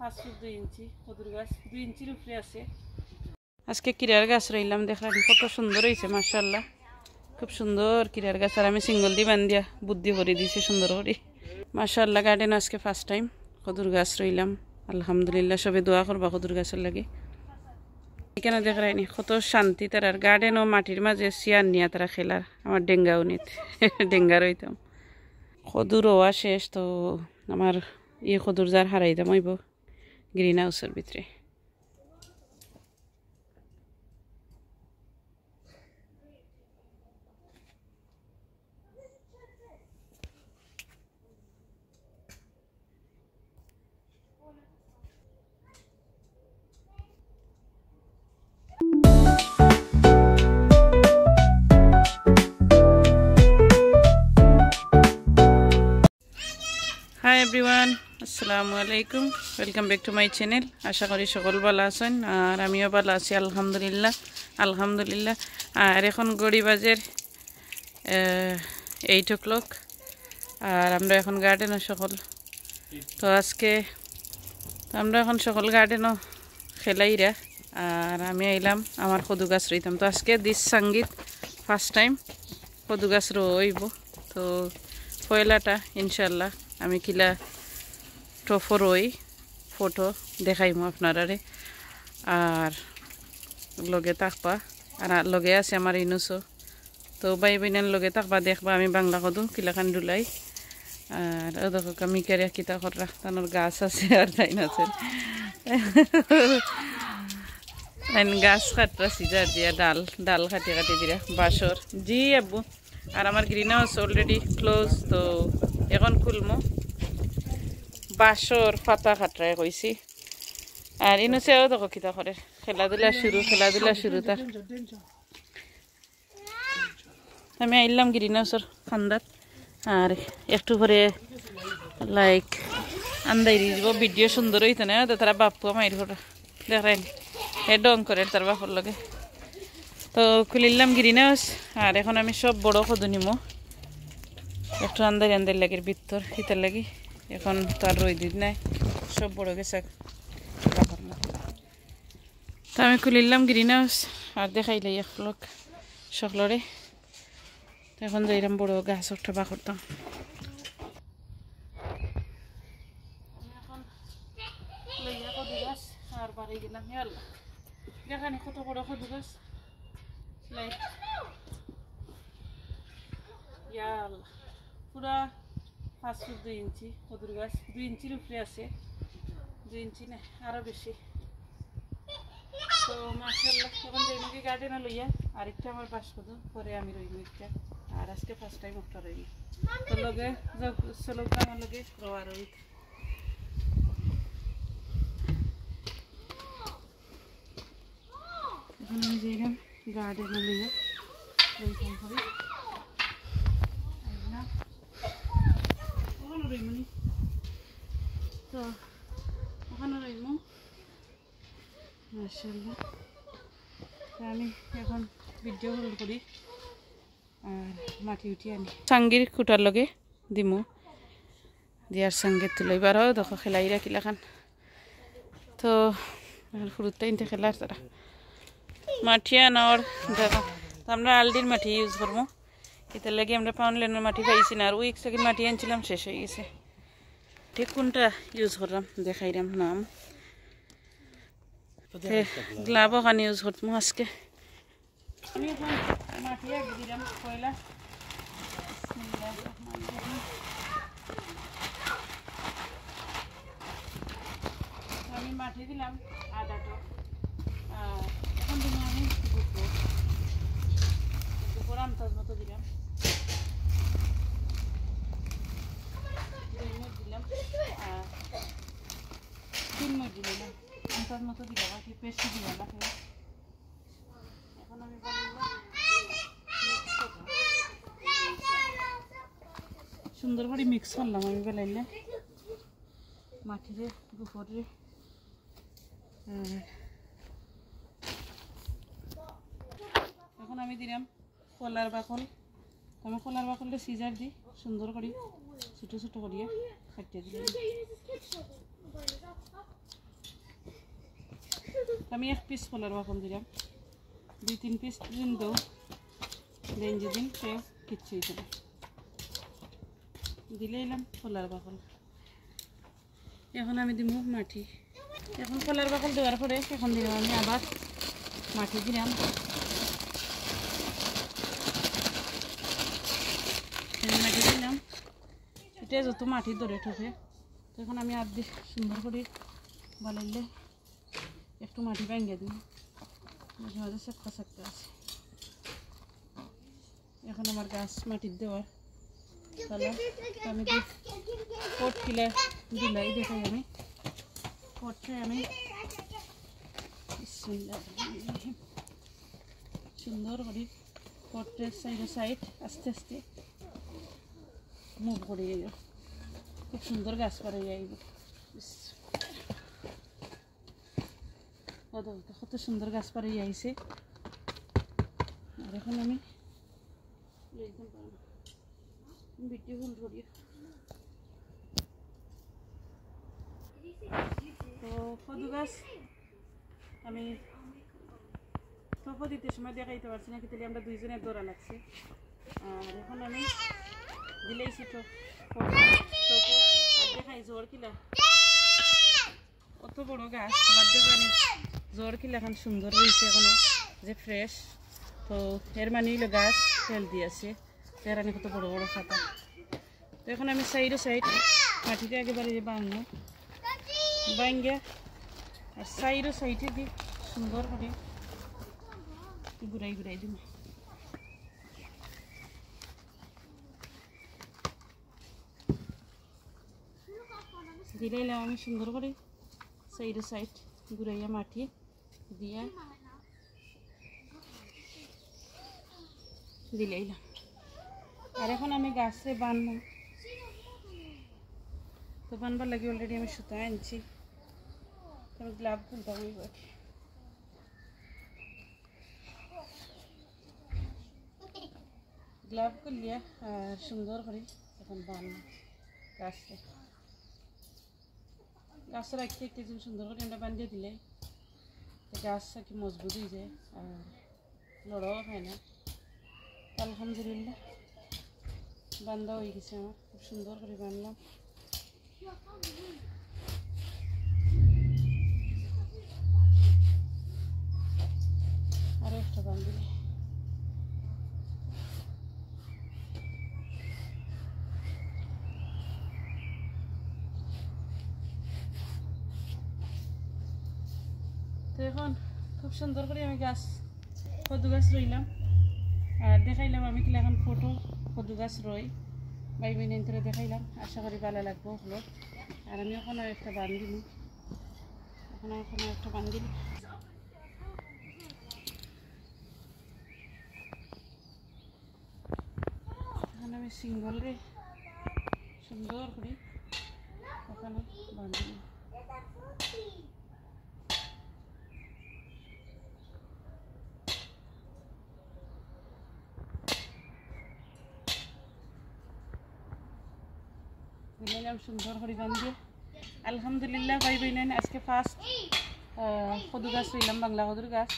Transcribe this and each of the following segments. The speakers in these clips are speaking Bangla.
5 ফুট 2 ইঞ্চি কদুর গাছ 2 ইঞ্চির উপরে আছে। আজকে কিরার গাছ রইলাম দেখলাম কত সুন্দর হয়েছে মাশাআল্লাহ, খুব সুন্দর কিরার গাছ। আর আমি সিঙ্গল দিয়ে বান্ধিয়া বুদ্ধি করে দিয়েছি সুন্দর করে মাশাআল্লাহ। গার্ডেন আজকে ফার্স্ট টাইম কদুর গাছ রইলাম, আলহামদুলিল্লাহ। সবে দোয়া করবা কদুর গাছের লাগে। এখানে দেখ রাইনি কত শান্তি তার গার্ডেন ও মাটির মাঝে চেয়ার নিয়ে তারা খেলার। আমার ডেঙ্গাও নিত ডেঙ্গা রইতাম। কদুর হওয়া শেষ তো আমার কদুর যার হারাইতাম হইব গ্রিন হাউসের ভিতরে। হাই এভরিওয়ান, আসসালামু আলাইকুম, welcome back to my channel. আশা করি সকল ভালো আছেন আর আমিও ভালো আছি আলহামদুলিল্লাহ আলহামদুলিল্লাহ। আর এখন গড়ি বাজের 8 o'clock আর আমরা এখন গার্ডেনও সকল তো আজকে আমরা এখন সকল গার্ডেনও খেলাইরা। আর আমি আইলাম আমার কদু গাছ রইতাম। তো আজকে দিস সঙ্গীত ফার্স্ট টাইম কদু গাছ রইব। তো পয়লাটা ইনশাল্লাহ আমি কিলা টফর ওই ফটো দেখাইমু আপনারারে। আর লগে থাকবা আর লগে আছে আমার ইনুসো। তো ভাই বোনের লগে থাকবা দেখবা আমি বাংলা কদু কিলাখান ডুলাই। আর ও দেখো আমি কেরে কিতা করা তানোর গাছ আছে আর তাই আছে গাছ কাটরা সিজার দিয়া ডাল ডাল কাটি কাটি দিয়া বাঁশর জি আব্বু। আর আমার গ্রিন হাউস অলরেডি ক্লোজ, তো এখন খুলমো বাঁশর পাতা কাটরাই কইছি। আর ইনুসেও দেখো কিতা করে খেলাধুলা শুরু তার। আমি আইলাম গ্রিন হাউসের খান্দাত আর একটু পরে লাইক আন্দাই দিব ভিডিও সুন্দর হইতো না তারা বাপ্পু মাইর ঘর দেখেন হে ডং করে তার বাপর লগে। তো খুলিলাম গ্রিন হাউস আর এখন আমি সব বড় কদু নিমো একটু আন্দাই আন্দাই লাগে ভিতর শীতের লাগি। এখন তো আর রই দিন নাই সব বড় গেছে। তো আমি খুলিলাম গ্রিন হাউস আর দেখাইলাই এক লোক সকলরে। তো এখন যাইলাম বড় গাছ একটা বা করতাম। আর বাড়ি গেলাম দেখানি কত বড় কদু গাছ লাইক পুরা 5 ফুট 2 ইঞ্চি কদুর গাছ 2 ইঞ্চির উপরে আছে, 2 ইঞ্চি না আরো বেশি। তো মাশাআল্লাহ এখন জৈনকে গার্ডেনে লইয়া আরেকটা আমার বাস কদু পরে আমি রইব একটা। আর আজকে ফার্স্ট টাইম একটা রইব তো লগে চলো আমার লগে রোয়া রই। এখন আমি যাইলাম গার্ডেনে লইয়া রইতাম করি ওখানে রইমনি। তো ওখানে রইম মাশাআল্লাহ। আমি এখন ভিডিও হোল্ড করি আর মাটি উঠি আনি সাঙ্গির খুঁটার লগে দিমু দিয়ার সঙ্গে তুলইবারও দেখো খেলাইরা কিলাখান। তো ফুরুতটা ইনতে খেলার তারা মাটি আনার দেখা আমরা আলডির মাটি ইউজ করবো। এটার লাগে আমরা পাউন্ডল্যান্ডের মাটি পাইছি না। আর উইক সেকেন্ড মাটি আনছিলাম শেষ হয়ে গেছে। ঠিক কোনটা ইউজ করলাম দেখাইলাম নাম গ্লাভ ওখানে ইউজ করতাম আজকে। আমি এখন মাটি আগে দিলাম পয়লা আমি মাটি দিলাম আদাটো। এখন দিলাম আমি দুপুর আন্দাজ মতো দিলাম দিলাম 3 মিনিট দিলাম আন্দাজ মতো দিলাম আর কি পেস্ট দিলাম না। এখন আমি সুন্দর করে মিক্স করলাম আমি বেলাইলে মাটিরে গোবরে। এখন আমি দিলাম কলার বাকল। আমি কলার বাকলটা সিজার দিই সুন্দর করে ছোটো ছোটো করিয়া কাটিয়ে দিলাম। আমি 1 পিস কলার বাকল দিলাম 2-3 পিস দিন দাও দেন যেদিন সে কিচ্ছু হইতো না দিলে এলাম কলার বাকল এখন আমি দিব মাটি এখন কলার বাকল দেওয়ার পরে এখন দিলাম আমি আবার মাটি দিলাম মাটি দিলাম এটা যত মাটি ধরে ঠকে তখন আমি আর দিয়ে সুন্দর করে বানাইলে একটু মাটি ভাঙিয়ে দিই মাঝে মাঝে সেপকা সেপকা আছে এখন আমার গাছ মাটির দেওয়ার তাহলে আমি পট কিলা দিলাই দেখাই আমি পটে আমি সুন্দর করে পটের সাইড আস্তে আস্তে মুভ করে যাইব খুব সুন্দর গাছ পারে যাইব কত সুন্দর গাছ পারে যাইছে আর এখন আমি ভিডিও ফোন করি তো কদু গাছ আমি টপ দিতে সময় দেখাইতে পারছি না কিন্তু আমরা দুইজনের দৌড়া লাগছে আর এখন আমি দিলেইছি টপ আর দেখাই জ্বর কিলা কত বড় গাছ বার্থডে পানি জ্বর কিলা এখন সুন্দর রয়েছে এখনো যে ফ্রেশ তো এর মানে হইলো গাছ হেলদি আছে তেরানি কত বড় বড় খাতা তো এখন আমি সাইড মাটিতে একেবারে যে বাংলো বাইঙ্গা আর সাইডে দিই সুন্দর করে ঘুরাই দিব দিলাইলাম আমি সুন্দর করে সাইড ঘুরাইয়া মাটি দিয়া দিলাইলাম আর এখন আমি গাছে বানবো তো বানবার লাগে অলরেডি আমি সুতা আনছি আমি গ্লাভ খুলতাম গ্লাভ খুলিয়া আর সুন্দর করে এখন বানবো গাছ রাখতে একটু সুন্দর করে আমরা বান্ধিয়ে দিলে গাছ কি মজবুত হয়ে যায় আর লড়াও হয় না আলহামদুলিল্লাহ বান্ধা হয়ে গেছে আমার খুব সুন্দর করে বানলাম আরো একটা বান্ধবী তো এখন খুব সুন্দর করে আমি কদু গাছ রইলাম আর দেখাইলাম আমি কিলা এখন ফটো কদু গাছ রই বাই মিনিট ধরে দেখাইলাম আশা করি ভালো লাগবো হলো আর আমি ওখানে একটা বান্ধিল এখন আমি সিঙ্গল রে সুন্দর করে ওখানে বান্ধিল দিলাম সুন্দর করে বান্ধে আলহামদুলিল্লাহ ভাই বোনেন আজকে ফার্স্ট কদু গাছ রইলাম বাংলা কদুর গাছ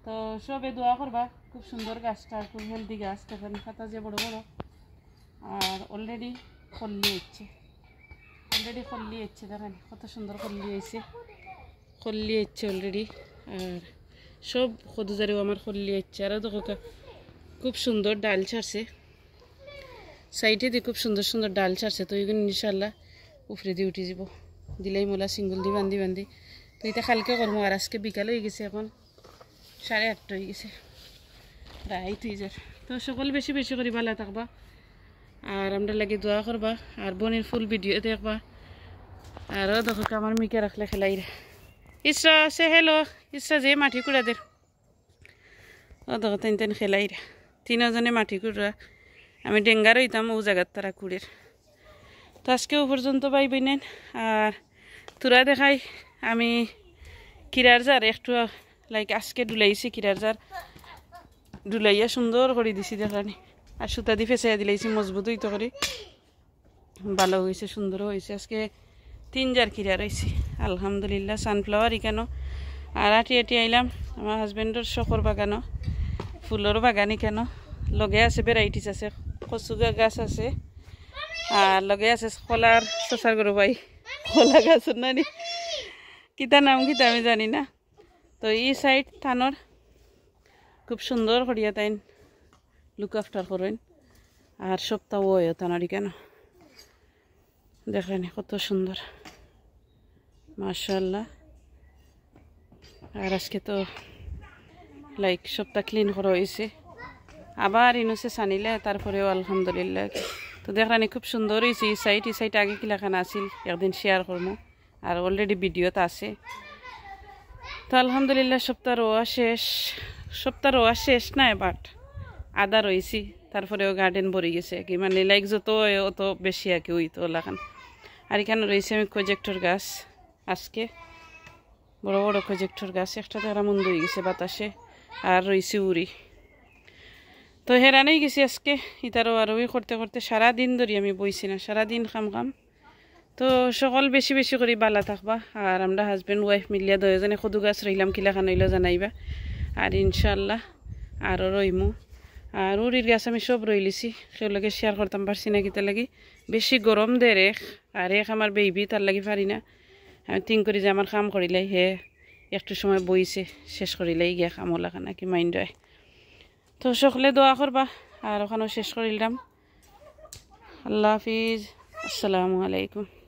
তো সবে দোয়া করবা খুব সুন্দর গাছটা খুব হেলদি গাছ তখন পাতা যে বড় বড় আর অলরেডি কল্লি হচ্ছে দেখেন কত সুন্দর কল্লি হচ্ছে অলরেডি আর সব কদু জারেও আমার কল্লি হচ্ছে আর দেখো খুব সুন্দর ডাল ছাড়ছে সাইডে দিয়ে খুব সুন্দর ডাল ছাড়ছে তো এগুলো ইনশাল্লাহ উপরে দিয়ে উঠে যাব দিলাই মোলা সিঙ্গল দিয়ে বান্ধি তো এটা কালকে করবো আর আজকে বিকাল হয়ে গেছে এখন 8:30 হয়ে গেছে রাইট হয়ে যার তো সকল বেশি করে ভালো থাকবা আর আমরা লাগে দোয়া করবা আর বোনের ফুল ভিডিও দেখবা আরও দেখো আমার মিকে রাখলে খেলাইরা ইসরা সে হেলো ইসরা যে মাটি কুড়াদের ও দেখো তেন খেলাইরা 3 জনে মাটি কুড়া আমি ডেঙ্গার হইতাম ও জায়গার তারা কুড়ের তো আজকেও পর্যন্ত পাই নেন আর তোরা দেখাই আমি কিরার জার একটু লাইক আজকে ডুলাইছি কিরার জার ডুলাইয়া সুন্দর করে দিছি দেখানি আর সুতা দিয়ে ফেঁচাইয়া দিলাইছি মজবুত হইতে করে ভালো হয়েছে সুন্দর হয়েছে আজকে 3 জার কিরা রয়েছে আলহামদুলিল্লাহ সানফ্লাওয়ার কেন আর আটি আটি আইলাম আমার হাজবেন্ডর শখর বাগানও ফুলের বাগানই কেন লগে আছে ভ্যারাইটিস আছে কচুগা গাছ আছে আর লগে আছে কলার চচার গরু ভাই কলা গাছ নানি কিতা নাম কিতা আমি জানি না তো এই সাইড থানোর খুব সুন্দর করিয়া তাইন লুক আফটার করেন আর সপ্তাহ ওয় থানারি কেন দেখেন কত সুন্দর মাশাআল্লাহ আর আজকে তো লাইক সপ্তাহ ক্লিন করা হয়েছে আবার ইনুসে সানিলে তারপরেও আলহামদুলিল্লাহ তো দেখলানি খুব সুন্দর হয়েছে এই সাইড আগে কিলাখানা আছিল একদিন শেয়ার করবো আর অলরেডি ভিডিওতে আছে তো আলহামদুলিল্লাহ সপ্তাহ রোয়া শেষ নাই বাট আদা রয়েছি তারপরেও গার্ডেন ভরে গেছে কি মানে লাইক যত অত বেশি আর কি ওই তো ওলাখান আর এখানে রয়েছে আমি প্রজেক্টর গাছ আজকে বড় বড় প্রজেক্টর গাছ একটা তারা মন্দ হয়ে গেছে বাতাসে আর রয়েছে উড়ি তো হেরানেই গেছি আজকে ইতারও আর ওই করতে করতে সারাদিন ধরি আমি বইছি না সারাদিন খাম তো সকল বেশি বেশি করে বালা থাকবা আর আমরা হাজব্যান্ড ওয়াইফ মিলিয়া দুজনে সদু গাছ রইলাম কিলাখান হইলে জানাইবা আর ইনশাল্লাহ আরও রইমু আর উড়ির গাছ আমি সব রইলিছি সেগুলোকে শেয়ার করতাম পারছি না কিতা লাগি বেশি গরম দে রেখ আর এক আমার বেবি তার লাগি পারি না আমি তিন করি যে আমার কাম করিলাই হে একটু সময় বইছে শেষ করিলাই গিয়া কাম হলাখানা কি মাইন্ড হয় তো সকলে দোয়া করবা আর ওখানেও শেষ করিলাম আল্লাহ হাফিজ আসসালামু আলাইকুম